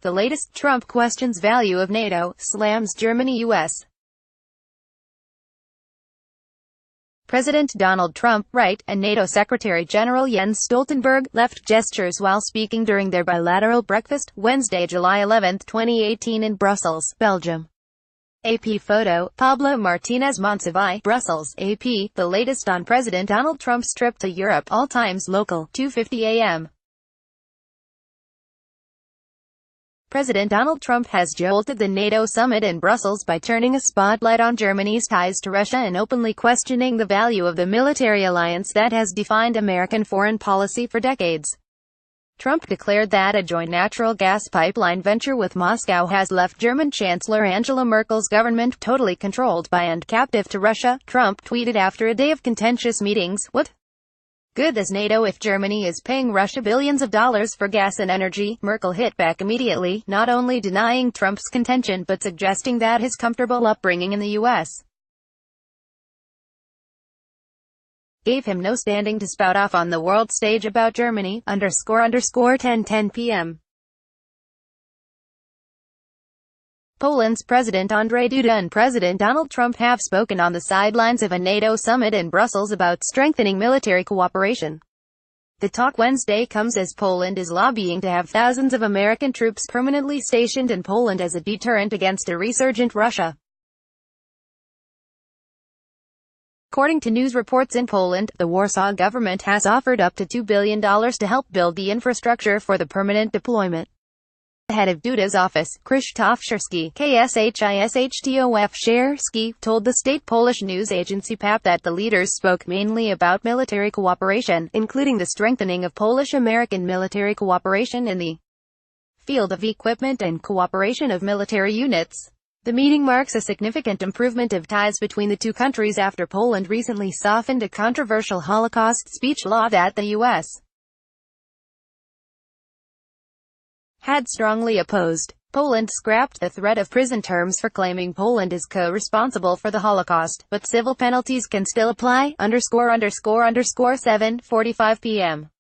The latest, Trump questions value of NATO, slams Germany-US. President Donald Trump, right, and NATO Secretary-General Jens Stoltenberg, left gestures while speaking during their bilateral breakfast, Wednesday, July 11, 2018 in Brussels, Belgium. AP photo, Pablo Martinez Monsiváis, Brussels, AP, the latest on President Donald Trump's trip to Europe, all times local, 2:50 a.m. President Donald Trump has jolted the NATO summit in Brussels by turning a spotlight on Germany's ties to Russia and openly questioning the value of the military alliance that has defined American foreign policy for decades. Trump declared that a joint natural gas pipeline venture with Moscow has left German Chancellor Angela Merkel's government totally controlled by and captive to Russia. Trump tweeted after a day of contentious meetings, "What good is NATO if Germany is paying Russia billions of dollars for gas and energy?" Merkel hit back immediately, not only denying Trump's contention but suggesting that his comfortable upbringing in the U.S. gave him no standing to spout off on the world stage about Germany, _10:10 p.m. Poland's President Andrzej Duda and President Donald Trump have spoken on the sidelines of a NATO summit in Brussels about strengthening military cooperation. The talk Wednesday comes as Poland is lobbying to have thousands of American troops permanently stationed in Poland as a deterrent against a resurgent Russia. According to news reports in Poland, the Warsaw government has offered up to $2 billion to help build the infrastructure for the permanent deployment. The head of Duda's office, Krzysztof Sierski, told the state Polish news agency PAP that the leaders spoke mainly about military cooperation, including the strengthening of Polish-American military cooperation in the field of equipment and cooperation of military units. The meeting marks a significant improvement of ties between the two countries after Poland recently softened a controversial Holocaust speech law that the U.S. had strongly opposed. Poland scrapped the threat of prison terms for claiming Poland is co-responsible for the Holocaust, but civil penalties can still apply, _7:45 p.m.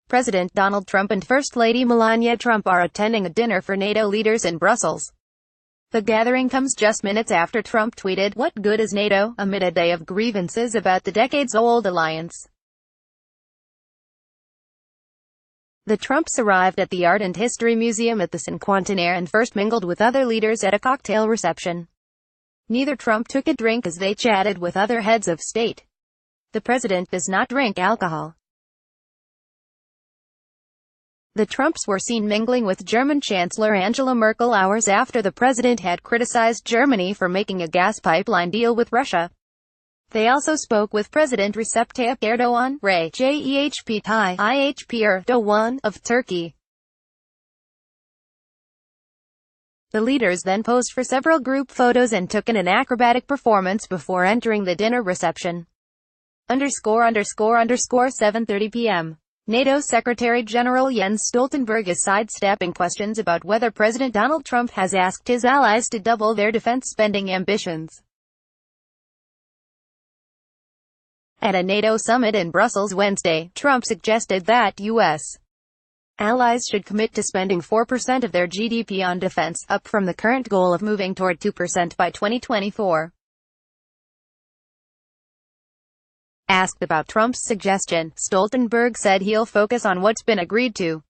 President Donald Trump and First Lady Melania Trump are attending a dinner for NATO leaders in Brussels. The gathering comes just minutes after Trump tweeted, "What good is NATO?" amid a day of grievances about the decades-old alliance. The Trumps arrived at the Art and History Museum at the Cinquantenaire and first mingled with other leaders at a cocktail reception. Neither Trump took a drink as they chatted with other heads of state. The president does not drink alcohol. The Trumps were seen mingling with German Chancellor Angela Merkel hours after the president had criticized Germany for making a gas pipeline deal with Russia. They also spoke with President Recep Tayyip Erdoğan, Erdoğan of Turkey. The leaders then posed for several group photos and took in an acrobatic performance before entering the dinner reception. _7:30 p.m. NATO Secretary-General Jens Stoltenberg is sidestepping questions about whether President Donald Trump has asked his allies to double their defense spending ambitions. At a NATO summit in Brussels Wednesday, Trump suggested that U.S. allies should commit to spending 4% of their GDP on defense, up from the current goal of moving toward 2% by 2024. Asked about Trump's suggestion, Stoltenberg said he'll focus on what's been agreed to.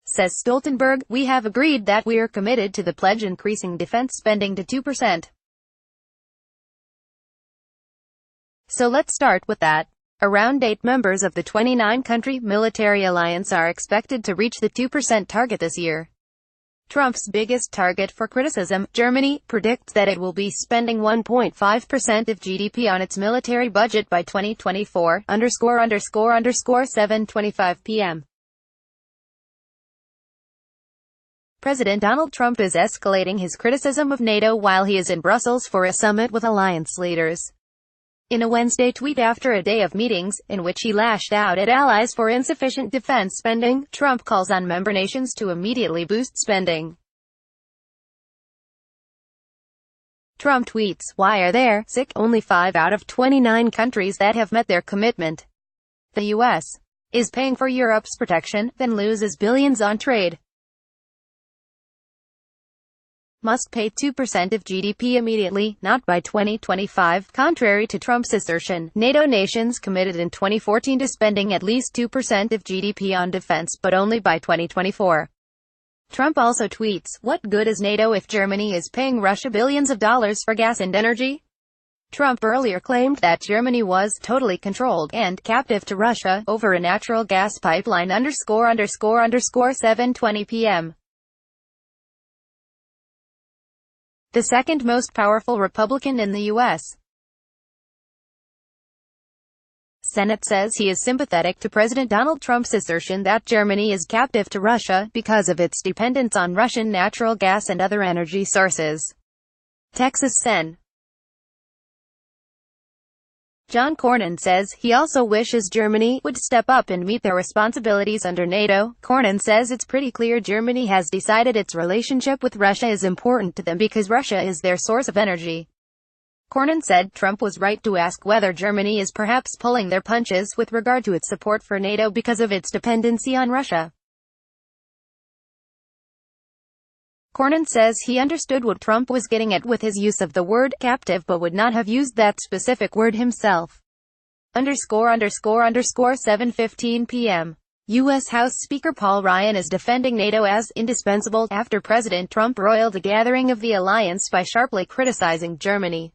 Says Stoltenberg, "We have agreed that we're committed to the pledge increasing defense spending to 2%. So let's start with that." Around 8 members of the 29-country military alliance are expected to reach the 2% target this year. Trump's biggest target for criticism, Germany, predicts that it will be spending 1.5% of GDP on its military budget by 2024, _7:25 p.m. President Donald Trump is escalating his criticism of NATO while he is in Brussels for a summit with alliance leaders. In a Wednesday tweet after a day of meetings, in which he lashed out at allies for insufficient defense spending, Trump calls on member nations to immediately boost spending. Trump tweets, "Why are there only 5 out of 29 countries that have met their commitment? The U.S. is paying for Europe's protection, then loses billions on trade. Must pay 2% of GDP immediately, not by 2025. Contrary to Trump's assertion, NATO nations committed in 2014 to spending at least 2% of GDP on defense, but only by 2024. Trump also tweets, "What good is NATO if Germany is paying Russia billions of dollars for gas and energy?" Trump earlier claimed that Germany was totally controlled and captive to Russia over a natural gas pipeline. 7:20 p.m. The second most powerful Republican in the U.S. Senate says he is sympathetic to President Donald Trump's assertion that Germany is captive to Russia because of its dependence on Russian natural gas and other energy sources. Texas Sen. John Cornyn says he also wishes Germany would step up and meet their responsibilities under NATO. Cornyn says it's pretty clear Germany has decided its relationship with Russia is important to them because Russia is their source of energy. Cornyn said Trump was right to ask whether Germany is perhaps pulling their punches with regard to its support for NATO because of its dependency on Russia. Cornyn says he understood what Trump was getting at with his use of the word captive but would not have used that specific word himself. 7:15 p.m. U.S. House Speaker Paul Ryan is defending NATO as indispensable after President Trump roiled a gathering of the alliance by sharply criticizing Germany.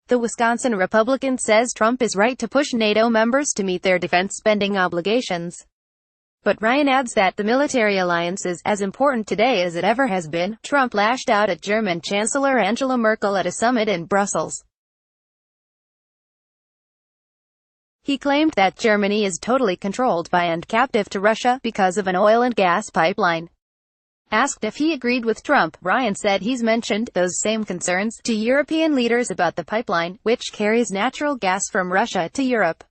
The Wisconsin Republican says Trump is right to push NATO members to meet their defense spending obligations. But Ryan adds that the military alliance is as important today as it ever has been. Trump lashed out at German Chancellor Angela Merkel at a summit in Brussels. He claimed that Germany is totally controlled by and captive to Russia because of an oil and gas pipeline. Asked if he agreed with Trump, Ryan said he's mentioned those same concerns to European leaders about the pipeline, which carries natural gas from Russia to Europe.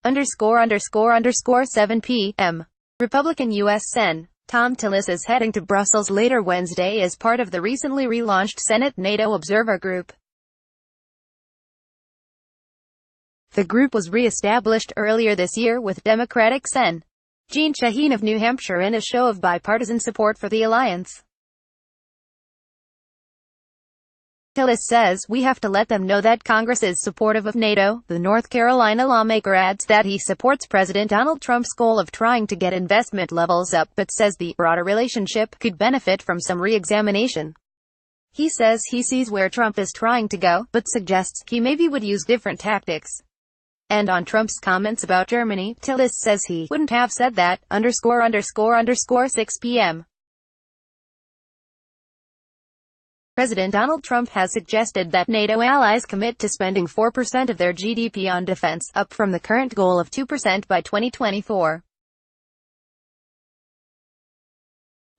7 p.m. Republican U.S. Sen. Tom Tillis is heading to Brussels later Wednesday as part of the recently relaunched Senate NATO Observer Group. The group was re-established earlier this year with Democratic Sen. Jeanne Shaheen of New Hampshire in a show of bipartisan support for the alliance. Tillis says, "We have to let them know that Congress is supportive of NATO." The North Carolina lawmaker adds that he supports President Donald Trump's goal of trying to get investment levels up, but says the broader relationship could benefit from some re-examination. He says he sees where Trump is trying to go, but suggests he maybe would use different tactics. And on Trump's comments about Germany, Tillis says he wouldn't have said that. 6 p.m. President Donald Trump has suggested that NATO allies commit to spending 4% of their GDP on defense, up from the current goal of 2% by 2024.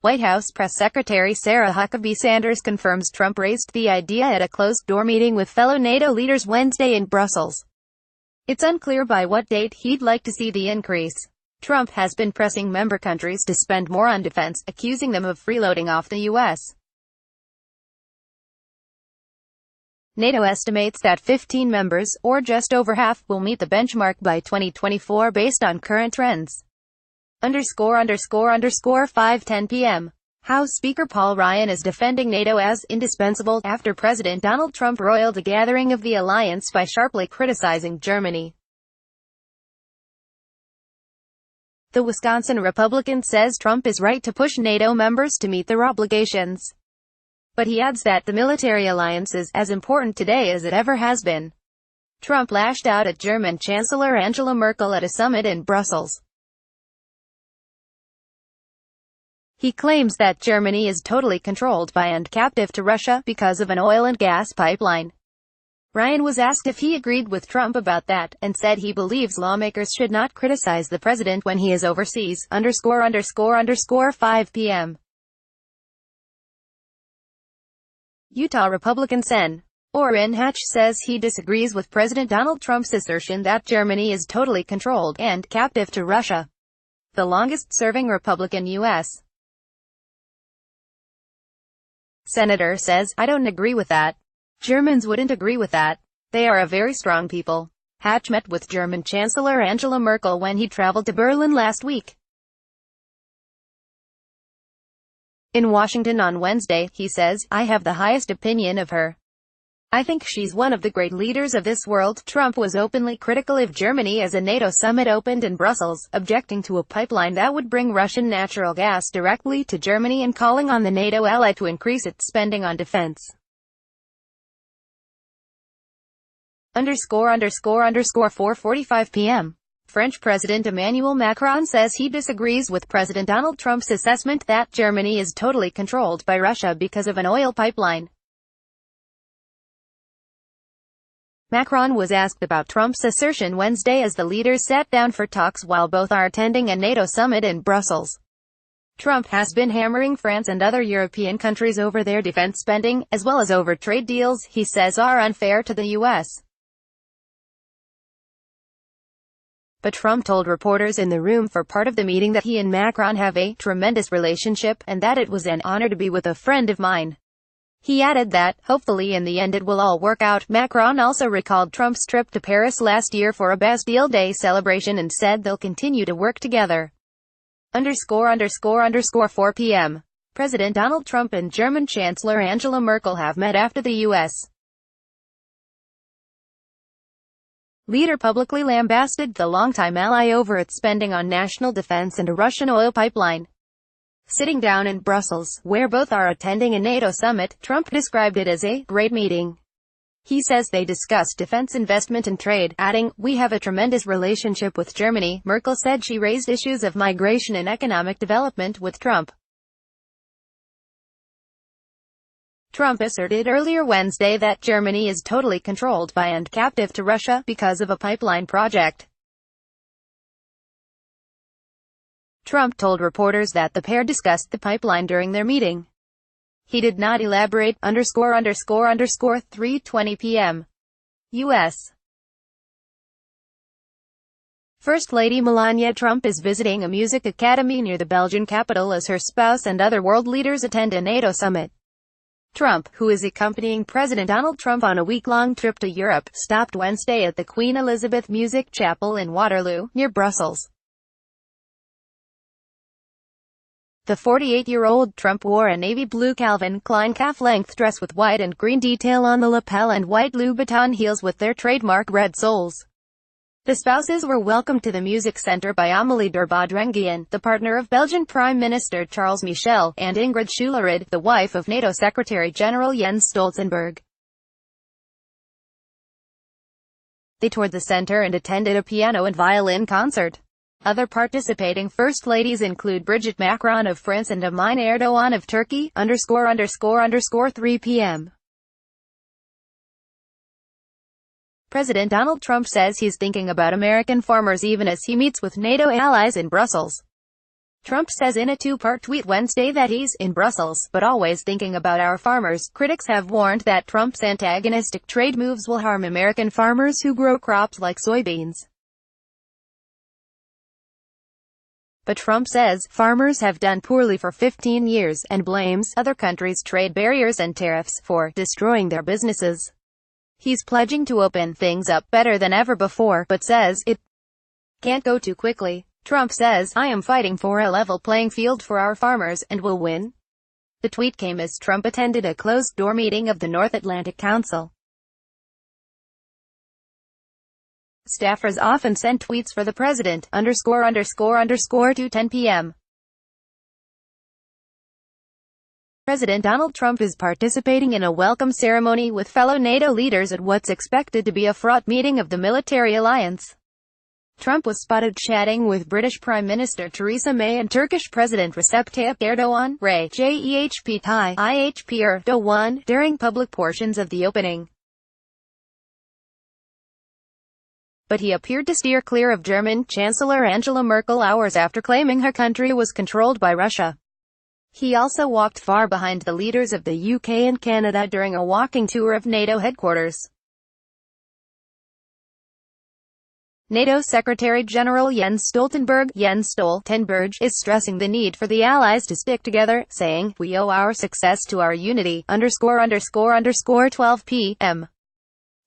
White House Press Secretary Sarah Huckabee Sanders confirms Trump raised the idea at a closed-door meeting with fellow NATO leaders Wednesday in Brussels. It's unclear by what date he'd like to see the increase. Trump has been pressing member countries to spend more on defense, accusing them of freeloading off the U.S. NATO estimates that 15 members, or just over half, will meet the benchmark by 2024 based on current trends. 5:10 p.m. House Speaker Paul Ryan is defending NATO as indispensable after President Donald Trump roiled a gathering of the alliance by sharply criticizing Germany. The Wisconsin Republican says Trump is right to push NATO members to meet their obligations. But he adds that the military alliance is as important today as it ever has been. Trump lashed out at German Chancellor Angela Merkel at a summit in Brussels. He claims that Germany is totally controlled by and captive to Russia because of an oil and gas pipeline. Ryan was asked if he agreed with Trump about that, and said he believes lawmakers should not criticize the president when he is overseas. 5 p.m. Utah Republican Sen. Orrin Hatch says he disagrees with President Donald Trump's assertion that Germany is totally controlled and captive to Russia. The longest-serving Republican U.S. senator says, "I don't agree with that. Germans wouldn't agree with that. They are a very strong people. Hatch met with German Chancellor Angela Merkel when he traveled to Berlin last week. In Washington on Wednesday, he says, "I have the highest opinion of her. I think she's one of the great leaders of this world." Trump was openly critical of Germany as a NATO summit opened in Brussels, objecting to a pipeline that would bring Russian natural gas directly to Germany and calling on the NATO ally to increase its spending on defense. 4:45 p.m. French President Emmanuel Macron says he disagrees with President Donald Trump's assessment that Germany is totally controlled by Russia because of an oil pipeline. Macron was asked about Trump's assertion Wednesday as the leaders sat down for talks while both are attending a NATO summit in Brussels. Trump has been hammering France and other European countries over their defense spending, as well as over trade deals he says are unfair to the U.S. But Trump told reporters in the room for part of the meeting that he and Macron have a tremendous relationship, and that it was an honor to be with a friend of mine. He added that, hopefully in the end it will all work out. Macron also recalled Trump's trip to Paris last year for a Bastille Day celebration and said they'll continue to work together. 4 p.m. President Donald Trump and German Chancellor Angela Merkel have met after the U.S. leader publicly lambasted the longtime ally over its spending on national defense and a Russian oil pipeline. Sitting down in Brussels, where both are attending a NATO summit, Trump described it as a great meeting. He says they discussed defense investment and trade, adding, "We have a tremendous relationship with Germany." Merkel said she raised issues of migration and economic development with Trump. Trump asserted earlier Wednesday that Germany is totally controlled by and captive to Russia because of a pipeline project. Trump told reporters that the pair discussed the pipeline during their meeting. He did not elaborate. 3:20 p.m. U.S. First Lady Melania Trump is visiting a music academy near the Belgian capital as her spouse and other world leaders attend a NATO summit. Trump, who is accompanying President Donald Trump on a week-long trip to Europe, stopped Wednesday at the Queen Elizabeth Music Chapel in Waterloo, near Brussels. The 48-year-old Trump wore a navy blue Calvin Klein calf-length dress with white and green detail on the lapel and white Louboutin heels with their trademark red soles. The spouses were welcomed to the Music Center by Amélie de Badrengian, the partner of Belgian Prime Minister Charles Michel, and Ingrid Schulerud, the wife of NATO Secretary-General Jens Stoltenberg. They toured the center and attended a piano and violin concert. Other participating First Ladies include Brigitte Macron of France and Emine Erdogan of Turkey. 3 p.m. President Donald Trump says he's thinking about American farmers even as he meets with NATO allies in Brussels. Trump says in a two-part tweet Wednesday that he's in Brussels, but always thinking about our farmers. Critics have warned that Trump's antagonistic trade moves will harm American farmers who grow crops like soybeans. But Trump says farmers have done poorly for 15 years, and blames other countries' trade barriers and tariffs for destroying their businesses. He's pledging to open things up better than ever before, but says it can't go too quickly. Trump says, "I am fighting for a level playing field for our farmers, and will win." The tweet came as Trump attended a closed-door meeting of the North Atlantic Council. Staffers often send tweets for the president. 2:10 p.m. President Donald Trump is participating in a welcome ceremony with fellow NATO leaders at what's expected to be a fraught meeting of the military alliance. Trump was spotted chatting with British Prime Minister Theresa May and Turkish President Recep Tayyip Erdogan Erdogan during public portions of the opening. But he appeared to steer clear of German Chancellor Angela Merkel hours after claiming her country was controlled by Russia. He also walked far behind the leaders of the UK and Canada during a walking tour of NATO headquarters. NATO Secretary-General Jens Stoltenberg is stressing the need for the Allies to stick together, saying, "We owe our success to our unity." 12 p.m.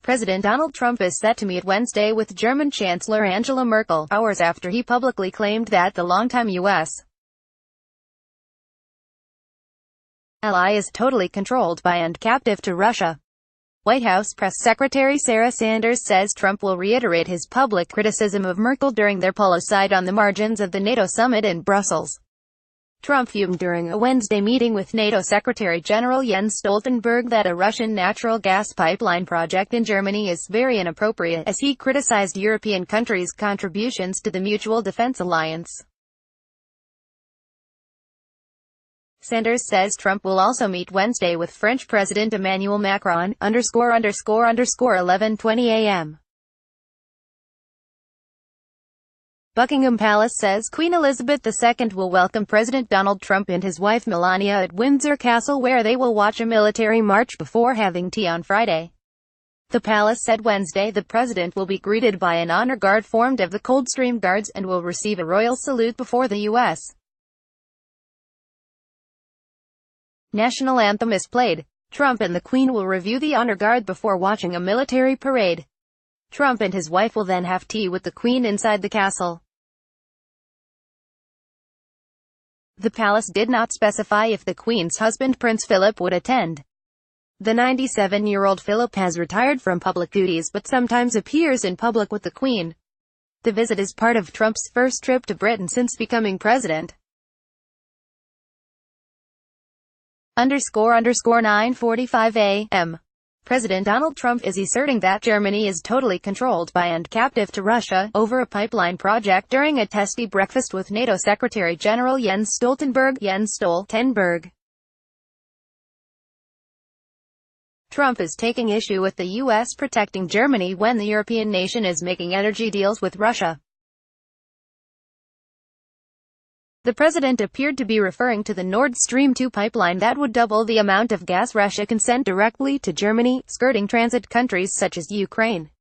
President Donald Trump is set to meet Wednesday with German Chancellor Angela Merkel, hours after he publicly claimed that the longtime U.S. ally is totally controlled by and captive to Russia. White House Press Secretary Sarah Sanders says Trump will reiterate his public criticism of Merkel during their pull aside on the margins of the NATO summit in Brussels. Trump fumed during a Wednesday meeting with NATO Secretary General Jens Stoltenberg that a Russian natural gas pipeline project in Germany is very inappropriate, as he criticized European countries' contributions to the Mutual Defense Alliance. Sanders says Trump will also meet Wednesday with French President Emmanuel Macron, _11:20 a.m. Buckingham Palace says Queen Elizabeth II will welcome President Donald Trump and his wife Melania at Windsor Castle, where they will watch a military march before having tea on Friday. The palace said Wednesday the president will be greeted by an honor guard formed of the Coldstream Guards and will receive a royal salute before the U.S. national anthem is played. Trump and the Queen will review the honor guard before watching a military parade. Trump and his wife will then have tea with the Queen inside the castle. The palace did not specify if the Queen's husband Prince Philip would attend. The 97-year-old Philip has retired from public duties but sometimes appears in public with the Queen. The visit is part of Trump's first trip to Britain since becoming president. _9:45 a.m. President Donald Trump is asserting that Germany is totally controlled by and captive to Russia, over a pipeline project during a testy breakfast with NATO Secretary General Jens Stoltenberg. Trump is taking issue with the U.S. protecting Germany when the European nation is making energy deals with Russia. The president appeared to be referring to the Nord Stream 2 pipeline that would double the amount of gas Russia can send directly to Germany, skirting transit countries such as Ukraine.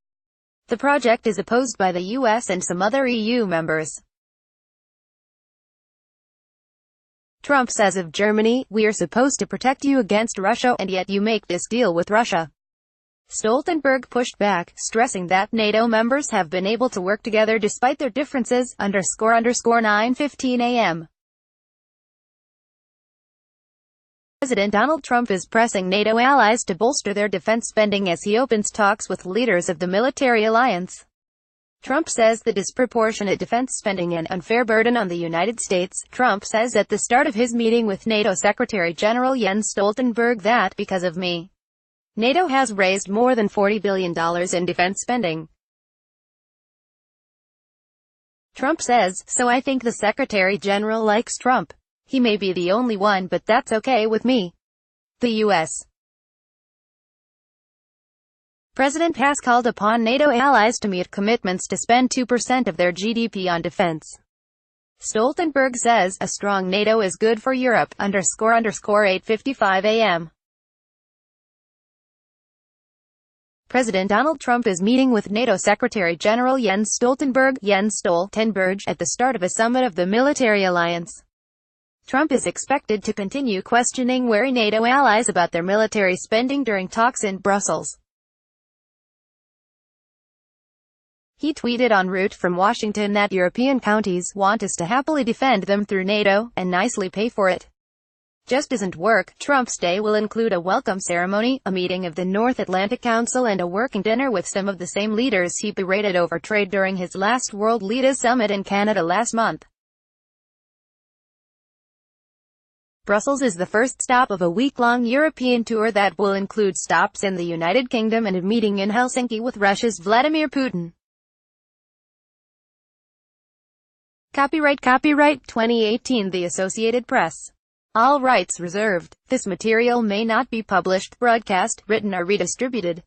The project is opposed by the U.S. and some other EU members. Trump says of Germany, "We are supposed to protect you against Russia, and yet you make this deal with Russia." Stoltenberg pushed back, stressing that NATO members have been able to work together despite their differences. _9:15 a.m. President Donald Trump is pressing NATO allies to bolster their defense spending as he opens talks with leaders of the military alliance. Trump says the disproportionate defense spending an unfair burden on the United States. Trump says at the start of his meeting with NATO Secretary General Jens Stoltenberg that, because of me, NATO has raised more than $40 billion in defense spending. Trump says, "So I think the Secretary General likes Trump. He may be the only one, but that's okay with me." The U.S. president has called upon NATO allies to meet commitments to spend 2% of their GDP on defense. Stoltenberg says, "A strong NATO is good for Europe." _8:55 a.m. President Donald Trump is meeting with NATO Secretary General Jens Stoltenberg at the start of a summit of the military alliance. Trump is expected to continue questioning wary NATO allies about their military spending during talks in Brussels. He tweeted en route from Washington that European counties want us to happily defend them through NATO, and nicely pay for it. Just doesn't work. Trump's day will include a welcome ceremony, a meeting of the North Atlantic Council and a working dinner with some of the same leaders he berated over trade during his last World Leaders Summit in Canada last month. Brussels is the first stop of a week-long European tour that will include stops in the United Kingdom and a meeting in Helsinki with Russia's Vladimir Putin. Copyright 2018 The Associated Press. All rights reserved. This material may not be published, broadcast, written or redistributed.